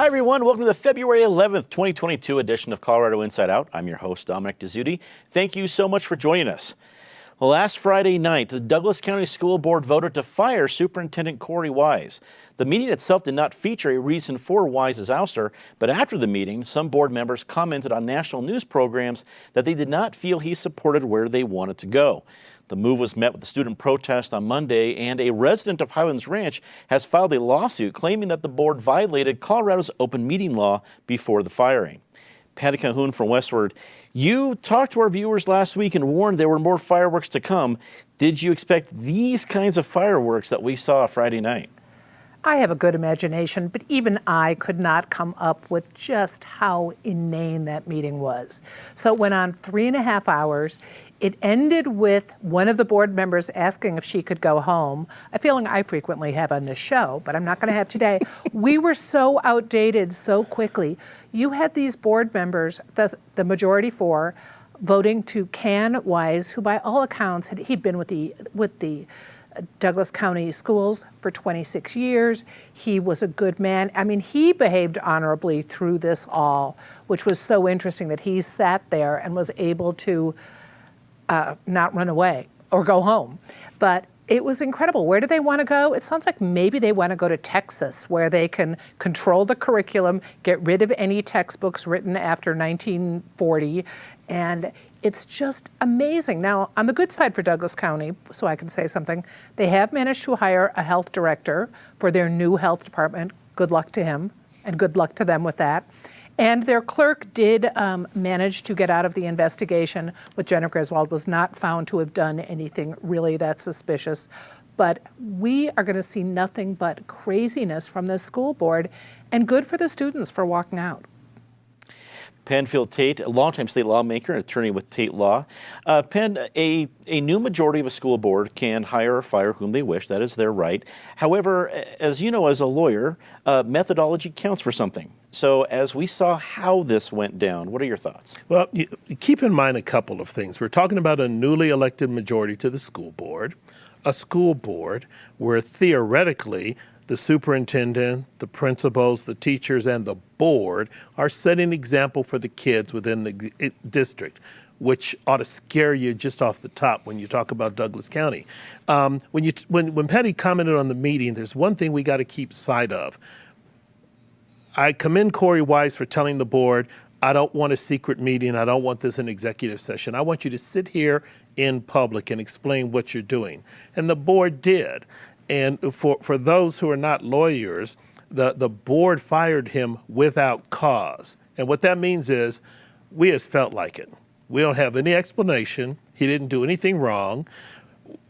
Hi, everyone. Welcome to the February 11th, 2022 edition of Colorado Inside Out. I'm your host, Dominic Dezzutti. Thank you so much for joining us. Well, last Friday night, the Douglas County School Board voted to fire Superintendent Corey Wise. The meeting itself did not feature a reason for Wise's ouster, but after the meeting, some board members commented on national news programs that they did not feel he supported where they wanted to go. The move was met with a student protest on Monday, and a resident of Highlands Ranch has filed a lawsuit claiming that the board violated Colorado's open meeting law before the firing. Patricia Calhoun from Westward, you talked to our viewers last week and warned there were more fireworks to come. Did you expect these kinds of fireworks that we saw Friday night? I have a good imagination, but even I could not come up with just how inane that meeting was. So it went on 3.5 hours. It ended with one of the board members asking if she could go home, a feeling I frequently have on this show, but I'm not going to have today. We were so outdated so quickly. You had these board members, the majority four, voting to can Wise, who by all accounts, he'd been with the Douglas County Schools for 26 years. He was a good man. I mean, he behaved honorably through this all, which was so interesting that he sat there and was able to not run away or go home. But it was incredible. Where do they want to go? It sounds like maybe they want to go to Texas, where they can control the curriculum, get rid of any textbooks written after 1940, and it's just amazing. Now, on the good side for Douglas County, so I can say something, they have managed to hire a health director for their new health department. Good luck to him, and good luck to them with that. And their clerk did manage to get out of the investigation with Jenna Griswold, was not found to have done anything really that suspicious. But we are going to see nothing but craziness from the school board, and good for the students for walking out. Penfield Tate, a longtime state lawmaker and attorney with Tate Law. Penn, a new majority of a school board can hire or fire whom they wish. That is their right. However, as you know, as a lawyer, methodology counts for something. So as we saw how this went down, what are your thoughts? Well, keep in mind a couple of things. We're talking about a newly elected majority to the school board, a school board where theoretically the superintendent, the principals, the teachers, and the board are setting an example for the kids within the district, which ought to scare you just off the top when you talk about Douglas County. When Patty commented on the meeting, there's one thing we got to keep sight of. I commend Corey Wise for telling the board, I don't want a secret meeting. I don't want this in executive session. I want you to sit here in public and explain what you're doing. And the board did. And for those who are not lawyers, the board fired him without cause. And what that means is we just felt like it. We don't have any explanation. He didn't do anything wrong.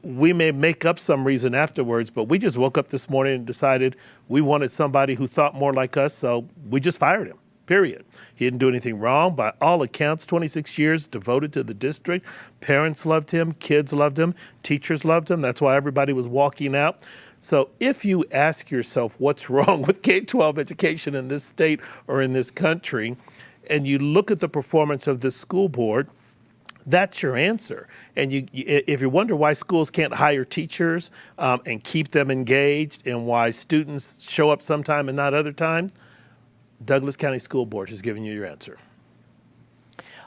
We may make up some reason afterwards, but we just woke up this morning and decided we wanted somebody who thought more like us, so we just fired him, period. He didn't do anything wrong. By all accounts, 26 years devoted to the district. Parents loved him, kids loved him, teachers loved him. That's why everybody was walking out. So if you ask yourself what's wrong with K-12 education in this state or in this country, and you look at the performance of this school board, that's your answer. And if you wonder why schools can't hire teachers and keep them engaged, and why students show up sometime and not other time, Douglas County School Board has given you your answer.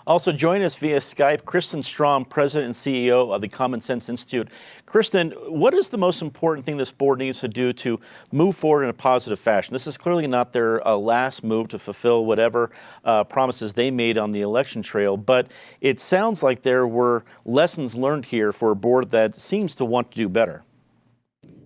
Also joining us via Skype, Kristin Strohm, President and CEO of the Common Sense Institute. Kristin, what is the most important thing this board needs to do to move forward in a positive fashion? This is clearly not their last move to fulfill whatever promises they made on the election trail, but it sounds like there were lessons learned here for a board that seems to want to do better.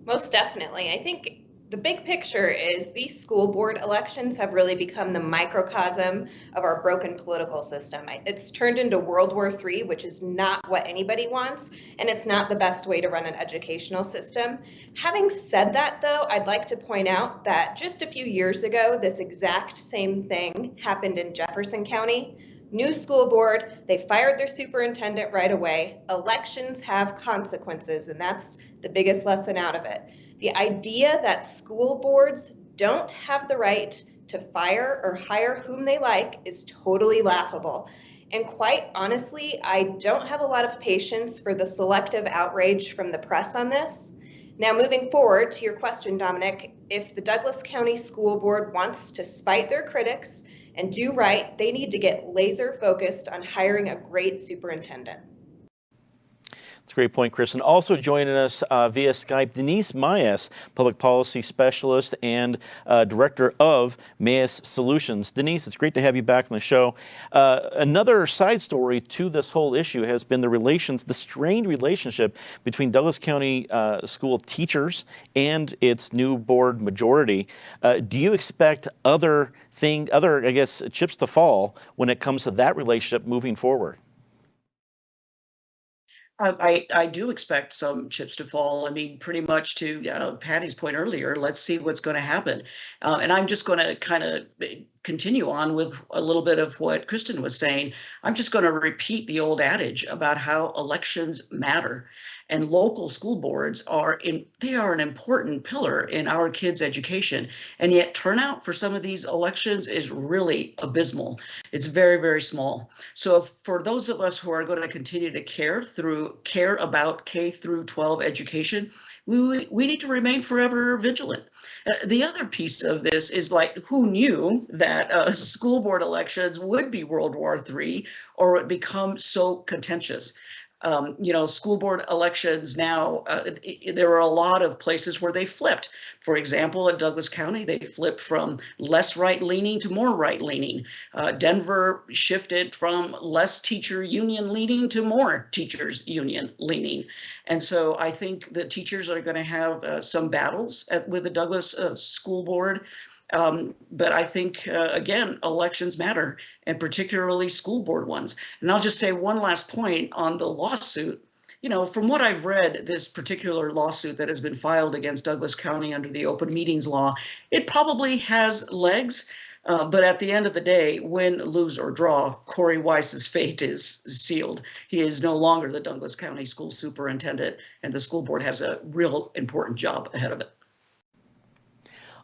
Most definitely. I think the big picture is these school board elections have really become the microcosm of our broken political system. It's turned into World War III, which is not what anybody wants, and it's not the best way to run an educational system. Having said that, though, I'd like to point out that just a few years ago, this exact same thing happened in Jefferson County. New school board, they fired their superintendent right away. Elections have consequences, and that's the biggest lesson out of it. The idea that school boards don't have the right to fire or hire whom they like is totally laughable. And quite honestly, I don't have a lot of patience for the selective outrage from the press on this. Now, moving forward to your question, Dominic, if the Douglas County School Board wants to spite their critics and do right, they need to get laser focused on hiring a great superintendent. That's a great point, Kristin. Also joining us via Skype, Denise Mayes, Public Policy Specialist and Director of Mayes Solutions. Denise, it's great to have you back on the show. Another side story to this whole issue has been the strained relationship between Douglas County school teachers and its new board majority. Do you expect other chips to fall when it comes to that relationship moving forward? I do expect some chips to fall. I mean, pretty much to Patty's point earlier, let's see what's going to happen. And I'm just going to kind of continue on with a little bit of what Kristin was saying. I'm just going to repeat the old adage about how elections matter. And local school boards they are an important pillar in our kids' education. And yet turnout for some of these elections is really abysmal. It's very, very small. So for those of us who are going to continue to care about K through 12 education, we need to remain forever vigilant. The other piece of this is, like, who knew that school board elections would be World War III or would become so contentious? School board elections now, there are a lot of places where they flipped. For example, at Douglas County, they flipped from less right-leaning to more right-leaning. Denver shifted from less teacher union leaning to more teachers union leaning. And so I think the teachers are going to have some battles with the Douglas school board. But I think, again, elections matter, and particularly school board ones. And I'll just say one last point on the lawsuit. From what I've read, this particular lawsuit that has been filed against Douglas County under the open meetings law, it probably has legs. But at the end of the day, win, lose, or draw, Corey Weiss's fate is sealed. He is no longer the Douglas County school superintendent, and the school board has a real important job ahead of it.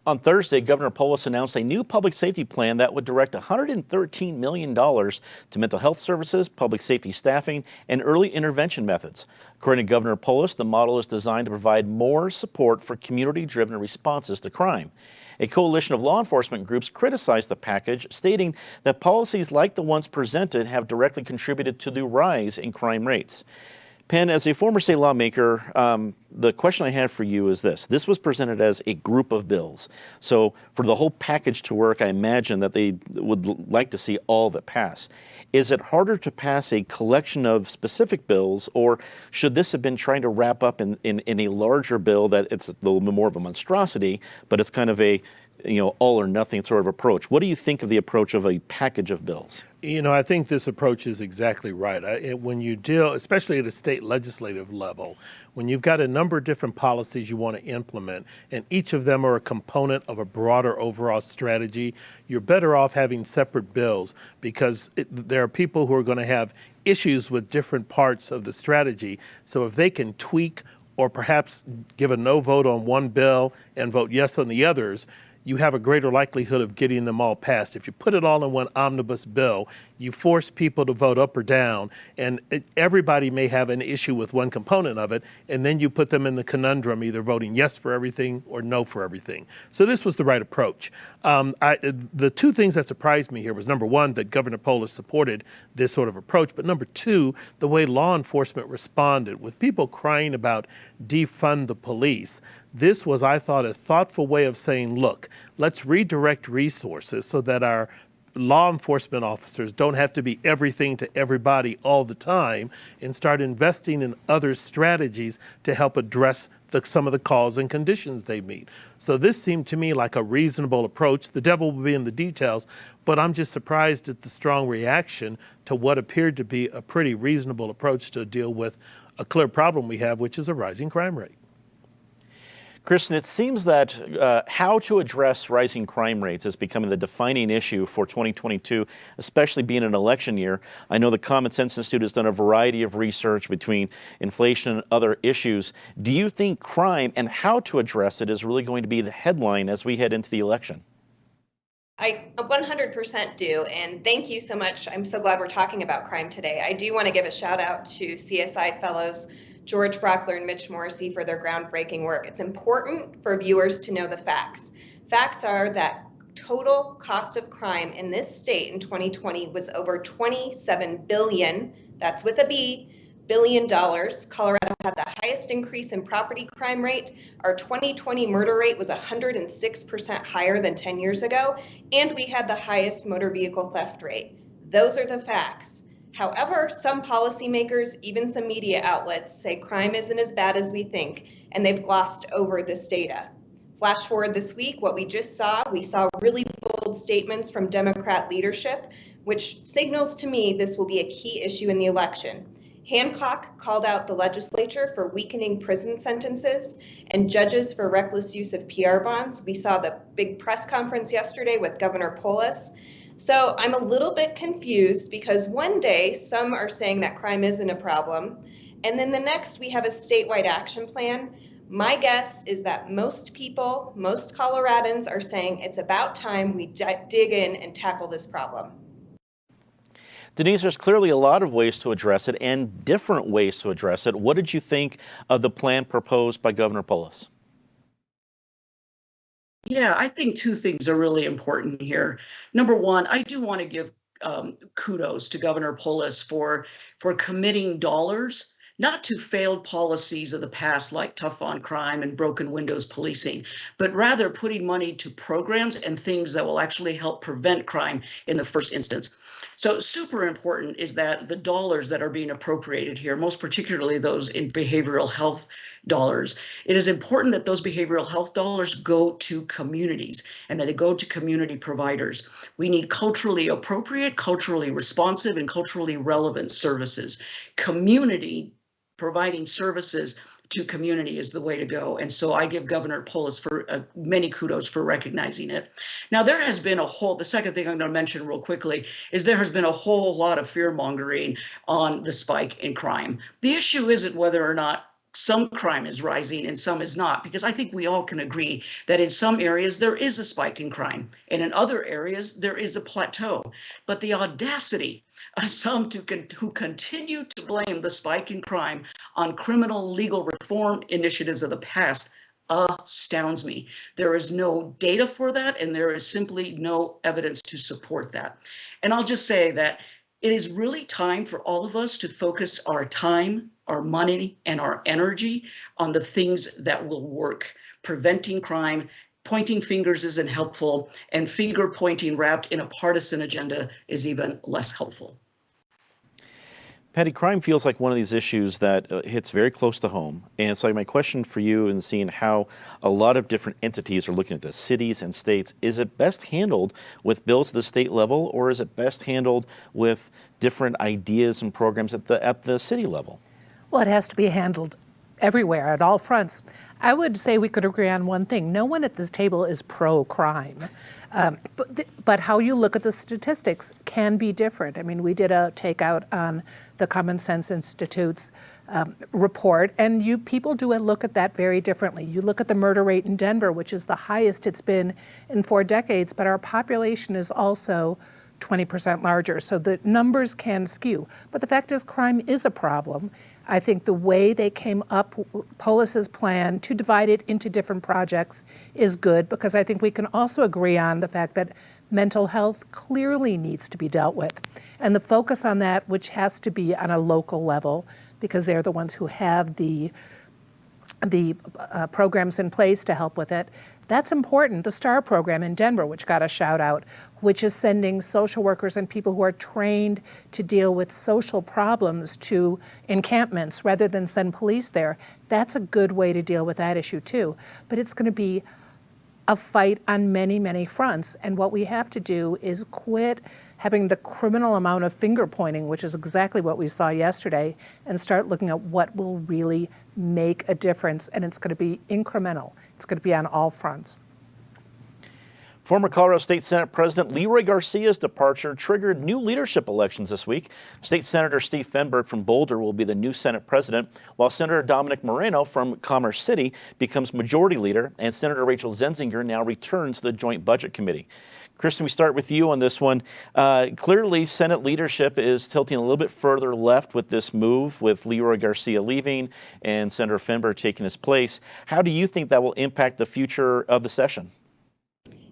On Thursday, Governor Polis announced a new public safety plan that would direct $113 million to mental health services, public safety staffing, and early intervention methods. According to Governor Polis, the model is designed to provide more support for community-driven responses to crime. A coalition of law enforcement groups criticized the package, stating that policies like the ones presented have directly contributed to the rise in crime rates. Penn, as a former state lawmaker, the question I have for you is this. This was presented as a group of bills. So for the whole package to work, I imagine that they would like to see all of it pass. Is it harder to pass a collection of specific bills, or should this have been trying to wrap up in a larger bill that it's a little bit more of a monstrosity, but it's kind of a all or nothing sort of approach? What do you think of the approach of a package of bills? I think this approach is exactly right. When you deal, especially at a state legislative level, when you've got a number of different policies you want to implement, and each of them are a component of a broader overall strategy, you're better off having separate bills, because there are people who are going to have issues with different parts of the strategy. So if they can tweak or perhaps give a no vote on one bill and vote yes on the others, you have a greater likelihood of getting them all passed. If you put it all in one omnibus bill, you force people to vote up or down, and everybody may have an issue with one component of it, and then you put them in the conundrum, either voting yes for everything or no for everything. So this was the right approach. The two things that surprised me here was, number one, that Governor Polis supported this sort of approach, but number two, the way law enforcement responded. With people crying about defund the police, this was, I thought, a thoughtful way of saying, look, let's redirect resources so that our law enforcement officers don't have to be everything to everybody all the time, and start investing in other strategies to help address some of the calls and conditions they meet. So this seemed to me like a reasonable approach. The devil will be in the details, but I'm just surprised at the strong reaction to what appeared to be a pretty reasonable approach to deal with a clear problem we have, which is a rising crime rate. Kristin, it seems that how to address rising crime rates is becoming the defining issue for 2022, especially being an election year. I know the Common Sense Institute has done a variety of research between inflation and other issues. Do you think crime and how to address it is really going to be the headline as we head into the election? I 100% do, and thank you so much. I'm so glad we're talking about crime today. I do want to give a shout out to CSI fellows George Brockler and Mitch Morrissey for their groundbreaking work. It's important for viewers to know the facts. Facts are that total cost of crime in this state in 2020 was over $27 billion, that's with a B, $billion. Colorado had the highest increase in property crime rate. Our 2020 murder rate was 106% higher than 10 years ago, and we had the highest motor vehicle theft rate. Those are the facts. However, some policymakers, even some media outlets, say crime isn't as bad as we think, and they've glossed over this data. Flash forward this week, what we saw really bold statements from Democrat leadership, which signals to me this will be a key issue in the election. Hancock called out the legislature for weakening prison sentences and judges for reckless use of PR bonds. We saw the big press conference yesterday with Governor Polis. So I'm a little bit confused because one day some are saying that crime isn't a problem, and then the next we have a statewide action plan. My guess is that most people, most Coloradans are saying it's about time we dig in and tackle this problem. Denise, there's clearly a lot of ways to address it and different ways to address it. What did you think of the plan proposed by Governor Polis? Yeah, I think two things are really important here. Number one, I do want to give kudos to Governor Polis for committing dollars not to failed policies of the past like tough on crime and broken windows policing, but rather putting money to programs and things that will actually help prevent crime in the first instance. So super important is that the dollars that are being appropriated here, most particularly those in behavioral health dollars, it is important that those behavioral health dollars go to communities and that they go to community providers. We need culturally appropriate, culturally responsive, and culturally relevant services. Community providing services to community is the way to go. And so I give Governor Polis for many kudos for recognizing it. Now, there has been the second thing I'm going to mention real quickly is there has been a whole lot of fear mongering on the spike in crime. The issue isn't whether or not some crime is rising and some is not, because I think we all can agree that in some areas there is a spike in crime and in other areas there is a plateau. But the audacity of some who continue to blame the spike in crime on criminal legal reform initiatives of the past astounds me. There is no data for that, and there is simply no evidence to support that. And I'll just say that it is really time for all of us to focus our time, our money, and our energy on the things that will work. Preventing crime, pointing fingers isn't helpful, and finger pointing wrapped in a partisan agenda is even less helpful. Patty, crime feels like one of these issues that hits very close to home. And so my question for you, in seeing how a lot of different entities are looking at this, cities and states, is it best handled with bills at the state level, or is it best handled with different ideas and programs at the city level? Well, it has to be handled everywhere, at all fronts. I would say we could agree on one thing. No one at this table is pro-crime. But how you look at the statistics can be different. I mean, we did a takeout on the Common Sense Institute's report, and people do look at that very differently. You look at the murder rate in Denver, which is the highest it's been in 4 decades, but our population is also 20% larger, so the numbers can skew. But the fact is, crime is a problem. I think the way they came up, Polis's plan to divide it into different projects is good, because I think we can also agree on the fact that mental health clearly needs to be dealt with. And the focus on that, which has to be on a local level, because they're the ones who have the programs in place to help with it. That's important. The STAR program in Denver, which got a shout out, which is sending social workers and people who are trained to deal with social problems to encampments rather than send police there. That's a good way to deal with that issue too. But it's going to be a fight on many, many fronts. And what we have to do is quit having the criminal amount of finger pointing, which is exactly what we saw yesterday, and start looking at what will really make a difference. And it's going to be incremental. It's going to be on all fronts. Former Colorado State Senate President Leroy Garcia's departure triggered new leadership elections this week. State Senator Steve Fenberg from Boulder will be the new Senate president, while Senator Dominic Moreno from Commerce City becomes majority leader, and Senator Rachel Zenzinger now returns to the Joint Budget Committee. Kristin, we start with you on this one. Clearly, Senate leadership is tilting a little bit further left with this move, with Leroy Garcia leaving and Senator Fenberg taking his place. How do you think that will impact the future of the session?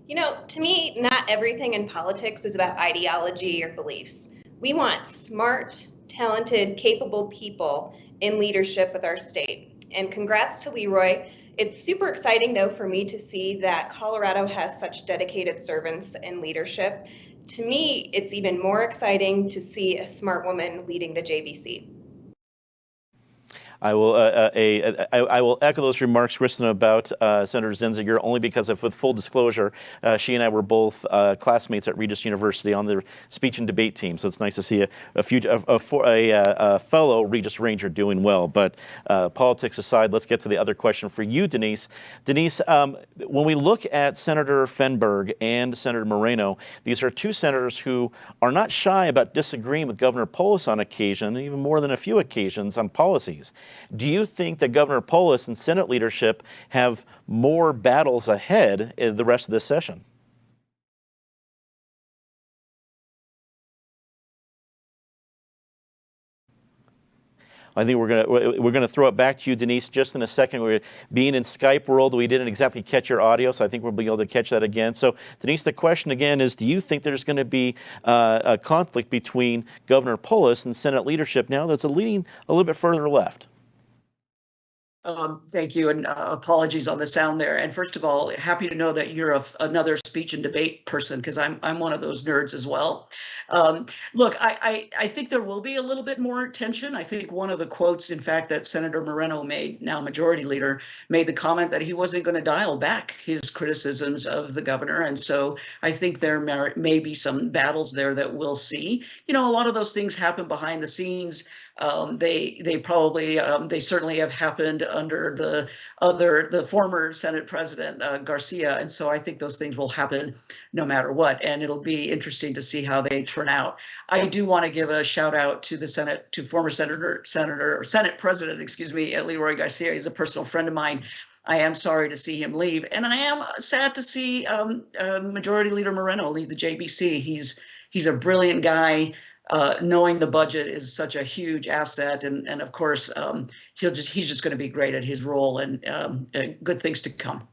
You know, to me, not everything in politics is about ideology or beliefs. We want smart, talented, capable people in leadership with our state. And congrats to Leroy. It's super exciting, though, for me to see that Colorado has such dedicated servants in leadership. To me, it's even more exciting to see a smart woman leading the JBC. I will echo those remarks, Kristin, about Senator Zenzinger, only because with full disclosure, she and I were both classmates at Regis University on the speech and debate team. So it's nice to see a fellow Regis Ranger doing well. But politics aside, let's get to the other question for you, Denise. Denise, when we look at Senator Fenberg and Senator Moreno, these are two senators who are not shy about disagreeing with Governor Polis on occasion, even more than a few occasions on policies. Do you think that Governor Polis and Senate leadership have more battles ahead in the rest of this session? I think we're gonna throw it back to you, Denise, just in a second. We're being in Skype world. We didn't exactly catch your audio, so I think we'll be able to catch that again. So, Denise, the question again is: do you think there's going to be a conflict between Governor Polis and Senate leadership now that's leaning a little bit further left? Thank you, and apologies on the sound there. And first of all, happy to know that you're another speech and debate person, because I'm one of those nerds as well. Look, I think there will be a little bit more tension. I think one of the quotes, in fact, that Senator Moreno made, now majority leader, made the comment that he wasn't going to dial back his criticisms of the governor. And so I think there may be some battles there that we'll see. You know, a lot of those things happen behind the scenes. They certainly have happened under the former Senate President Garcia, and so I think those things will happen no matter what, and it'll be interesting to see how they turn out. I do want to give a shout out to the former Senate President, excuse me, Leroy Garcia. He's a personal friend of mine. I am sorry to see him leave, and I am sad to see Majority Leader Moreno leave the JBC. He's a brilliant guy. Knowing the budget is such a huge asset, and of course he's just going to be great at his role, and good things to come.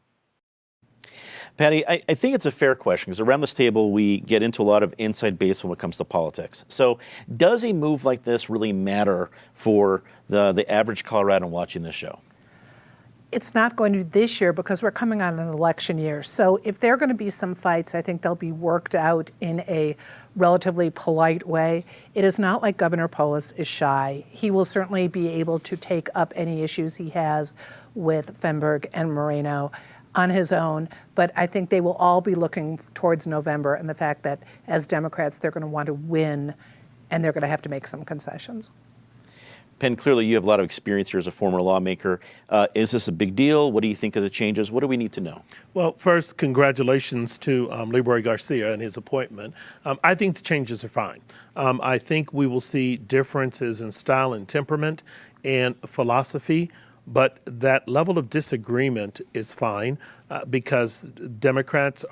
Patty, I think it's a fair question, because around this table we get into a lot of inside baseball when it comes to politics. So does a move like this really matter for the average Coloradan watching this show? It's not going to this year because we're coming on an election year. So if there are going to be some fights, I think they'll be worked out in a relatively polite way. It is not like Governor Polis is shy. He will certainly be able to take up any issues he has with Fenberg and Moreno on his own, but I think they will all be looking towards November and the fact that as Democrats, they're going to want to win and they're going to have to make some concessions. Penn, clearly you have a lot of experience here as a former lawmaker. Is this a big deal? What do you think of the changes? What do we need to know? Well, first, congratulations to Leroy Garcia and his appointment. I think the changes are fine. I think we will see differences in style and temperament and philosophy, but that level of disagreement is fine because Democrats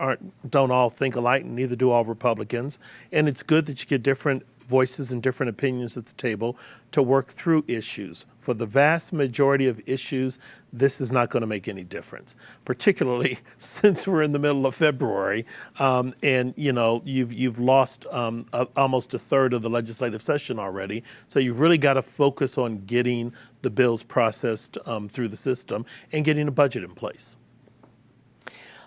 don't all think alike, and neither do all Republicans. And it's good that you get different voices and different opinions at the table to work through issues. For the vast majority of issues, this is not going to make any difference, particularly since we're in the middle of February, and you know you've lost almost a third of the legislative session already. So you've really got to focus on getting the bills processed through the system and getting a budget in place.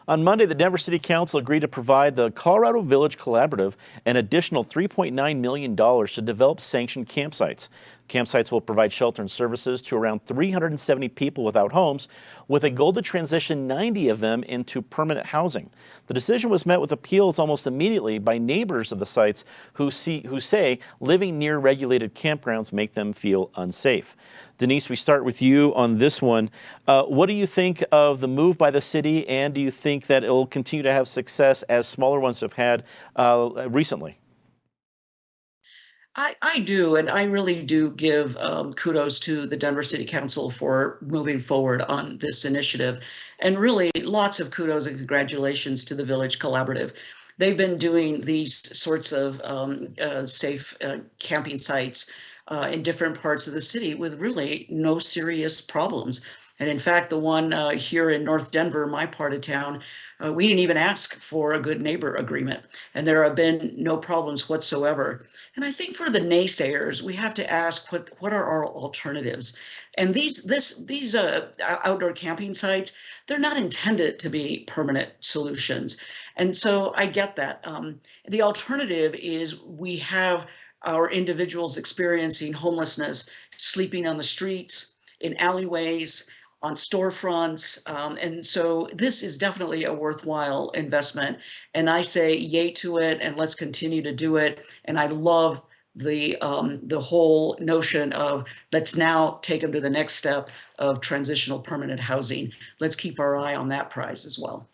On Monday, the Denver City Council agreed to provide the Colorado Village Collaborative an additional $3.9 million to develop sanctioned campsites. Campsites will provide shelter and services to around 370 people without homes, with a goal to transition 90 of them into permanent housing. The decision was met with appeals almost immediately by neighbors of the sites who say living near regulated campgrounds make them feel unsafe. Denise, we start with you on this one. What do you think of the move by the city, and do you think that it will continue to have success as smaller ones have had recently? I do, and I really do give kudos to the Denver City Council for moving forward on this initiative. And really, lots of kudos and congratulations to the Village Collaborative. They've been doing these sorts of safe camping sites in different parts of the city with really no serious problems. And in fact, the one here in North Denver, my part of town, we didn't even ask for a good neighbor agreement, and there have been no problems whatsoever. And I think for the naysayers, we have to ask what are our alternatives? And these outdoor camping sites, they're not intended to be permanent solutions. And so I get that. The alternative is we have our individuals experiencing homelessness, sleeping on the streets, in alleyways, on storefronts. And so this is definitely a worthwhile investment. And I say yay to it, and let's continue to do it. And I love the whole notion of let's now take them to the next step of transitional permanent housing. Let's keep our eye on that prize as well.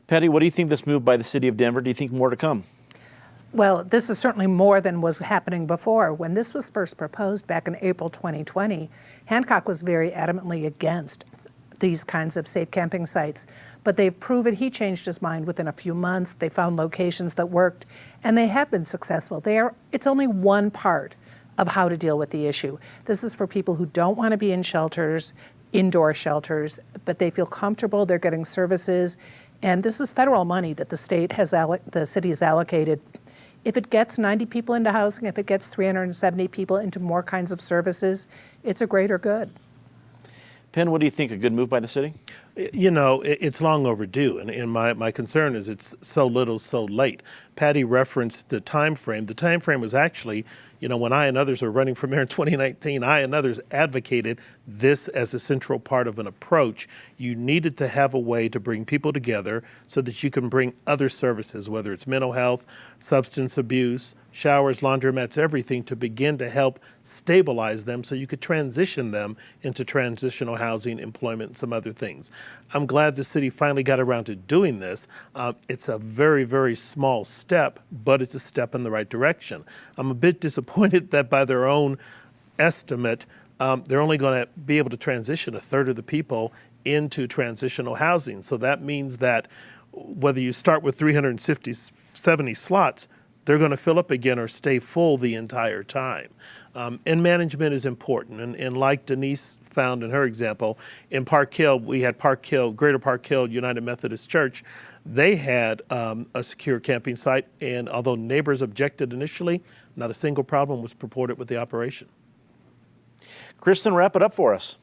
Patty, what do you think this move by the city of Denver? Do you think more to come? Well, this is certainly more than was happening before. When this was first proposed back in April 2020, Hancock was very adamantly against these kinds of safe camping sites. But they've proven he changed his mind within a few months. They found locations that worked, and they have been successful. It's only one part of how to deal with the issue. This is for people who don't want to be in shelters, indoor shelters, but they feel comfortable, they're getting services, and this is federal money that the city has allocated. If it gets 90 people into housing, if it gets 370 people into more kinds of services, it's a greater good. Penn, what do you think? A good move by the city? You know, it's long overdue, and my concern is it's so little, so late. Patty referenced the time frame. The time frame was actually, you know, when I and others were running for mayor in 2019, I and others advocated this as a central part of an approach. You needed to have a way to bring people together so that you can bring other services, whether it's mental health, substance abuse, showers, laundromats, everything, to begin to help stabilize them so you could transition them into transitional housing, employment, and some other things. I'm glad the city finally got around to doing this. It's a very, very small step, but it's a step in the right direction. I'm a bit disappointed that by their own estimate, they're only going to be able to transition a third of the people into transitional housing. So that means that whether you start with 370 slots, they're going to fill up again or stay full the entire time. And management is important. And like Denise found in her example, in Park Hill, we had Greater Park Hill United Methodist Church. They had a secure camping site, and although neighbors objected initially, not a single problem was reported with the operation. Kristin, wrap it up for us.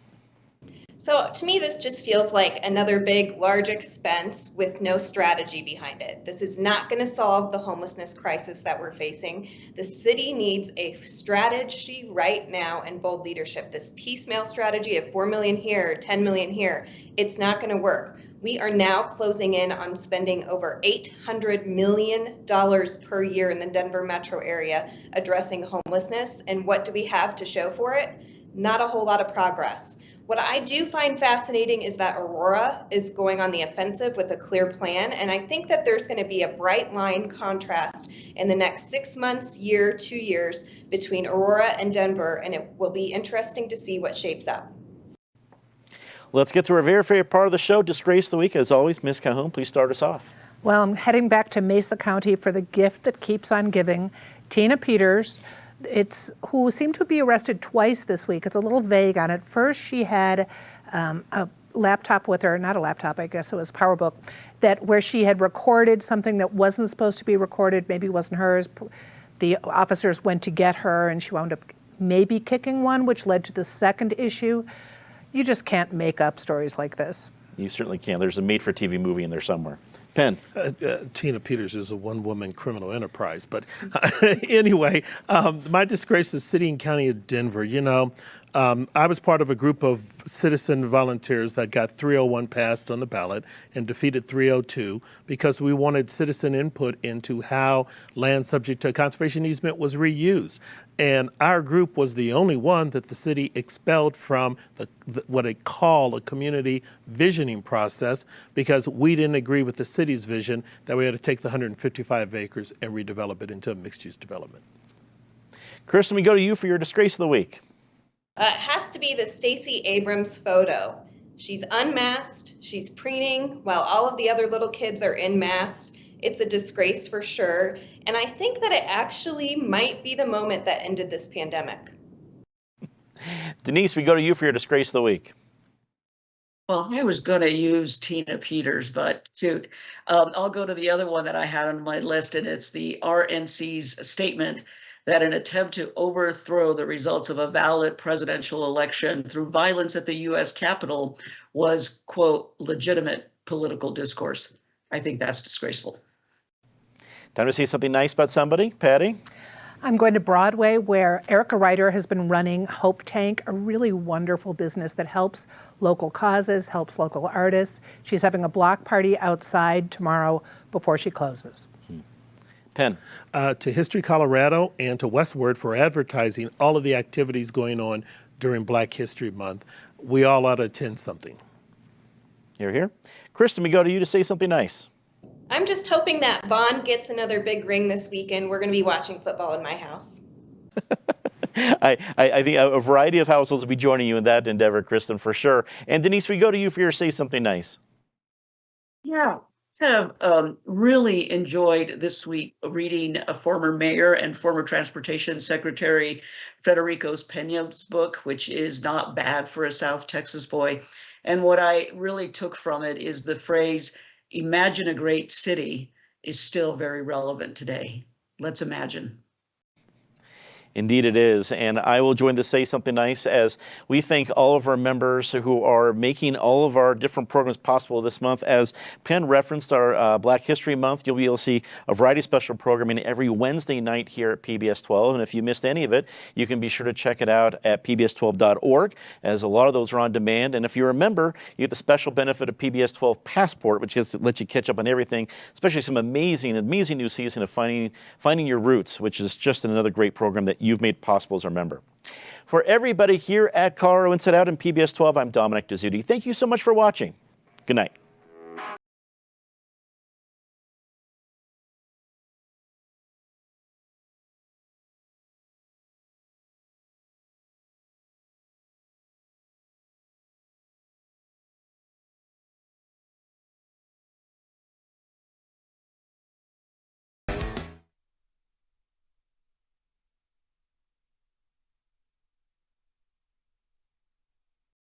So to me, this just feels like another big, large expense with no strategy behind it. This is not going to solve the homelessness crisis that we're facing. The city needs a strategy right now and bold leadership. This piecemeal strategy of 4 million here, 10 million here, it's not going to work. We are now closing in on spending over $800 million per year in the Denver metro area addressing homelessness. And what do we have to show for it? Not a whole lot of progress. What I do find fascinating is that Aurora is going on the offensive with a clear plan, and I think that there's going to be a bright line contrast in the next 6 months, year, 2 years between Aurora and Denver, and it will be interesting to see what shapes up. Let's get to our very favorite part of the show, Disgrace of the Week. As always, Ms. Calhoun, please start us off. Well, I'm heading back to Mesa County for the gift that keeps on giving. Tina Peters, who seemed to be arrested twice this week. It's a little vague on it. First, she had a laptop with her, not a laptop, I guess it was a PowerBook, where she had recorded something that wasn't supposed to be recorded, maybe wasn't hers. The officers went to get her, and she wound up maybe kicking one, which led to the second issue. You just can't make up stories like this. You certainly can. There's a made-for-TV movie in there somewhere. Tina Peters is a one-woman criminal enterprise. But anyway, my disgrace is City and County of Denver. You know, I was part of a group of citizen volunteers that got 301 passed on the ballot and defeated 302 because we wanted citizen input into how land subject to a conservation easement was reused. And our group was the only one that the city expelled from what they call a community visioning process because we didn't agree with the city's vision that we had to take the 155 acres and redevelop it into a mixed-use development. Kristin, we go to you for your disgrace of the week. It has to be the Stacey Abrams photo. She's unmasked, she's preening while all of the other little kids are in masks. It's a disgrace for sure. And I think that it actually might be the moment that ended this pandemic. Denise, we go to you for your disgrace of the week. Well, I was going to use Tina Peters, but shoot, I'll go to the other one that I had on my list, and it's the RNC's statement that an attempt to overthrow the results of a valid presidential election through violence at the U.S. Capitol was, quote, legitimate political discourse. I think that's disgraceful. Time to see something nice about somebody. Patty? I'm going to Broadway, where Erica Ryder has been running Hope Tank, a really wonderful business that helps local causes, helps local artists. She's having a block party outside tomorrow before she closes. Penn? To History Colorado and to Westward for advertising all of the activities going on during Black History Month. We all ought to attend something. You're here. Kristin, we go to you to say something nice. I'm just hoping that Vaughn gets another big ring this weekend. We're going to be watching football in my house. I think a variety of households will be joining you in that endeavor, Kristin, for sure. And Denise, we go to you for your say something nice. Yeah. Have really enjoyed this week reading a former mayor and former transportation secretary Federico Peña's book, which is not bad for a South Texas boy. And what I really took from it is the phrase, imagine a great city, is still very relevant today. Let's imagine. Indeed it is, and I will join the Say Something Nice as we thank all of our members who are making all of our different programs possible this month. As Penn referenced our Black History Month, you'll be able to see a variety of special programming every Wednesday night here at PBS 12, and if you missed any of it, you can be sure to check it out at pbs12.org, as a lot of those are on demand. And if you're a member, you get the special benefit of PBS 12 Passport, which lets you catch up on everything, especially some amazing new season of Finding Your Roots, which is just another great program that you've made possible as a member. For everybody here at Colorado Inside Out and PBS 12, I'm Dominic Dezzutti. Thank you so much for watching. Good night.